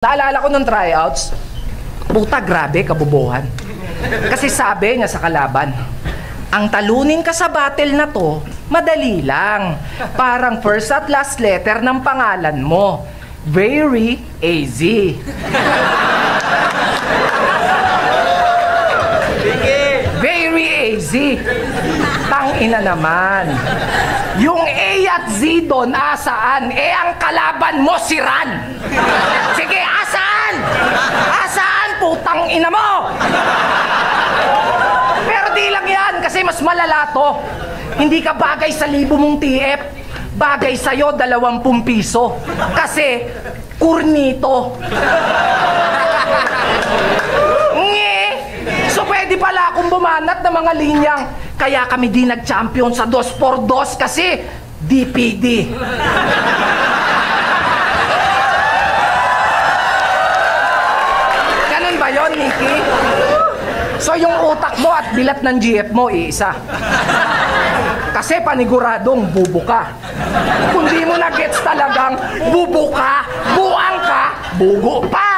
Naalala ko nung tryouts, puta grabe kabubuhan. Kasi sabi niya sa kalaban, ang talunin ka sa battle na to, madali lang. Parang first at last letter ng pangalan mo. Very easy. Very easy. Tangina naman. Yung A at Z doon, asaan? Eh, ang kalaban mo, si Ran. Sige, asaan? Asaan, putang ina mo? Pero di lang yan, kasi mas malala to. Hindi ka bagay sa libo mong TF. Bagay sa'yo, 20 piso. Kasi, kurnito. So pwede pala akong bumanat ng mga linyang kaya kami di nag-champion sa 2x2 kasi DPD. Ganun ba yon, Nikki? So yung utak mo at bilat ng GF mo, iisa. Kasi paniguradong bubo ka. Kung di mo na gets talagang bubo ka, buang ka, bugo pa.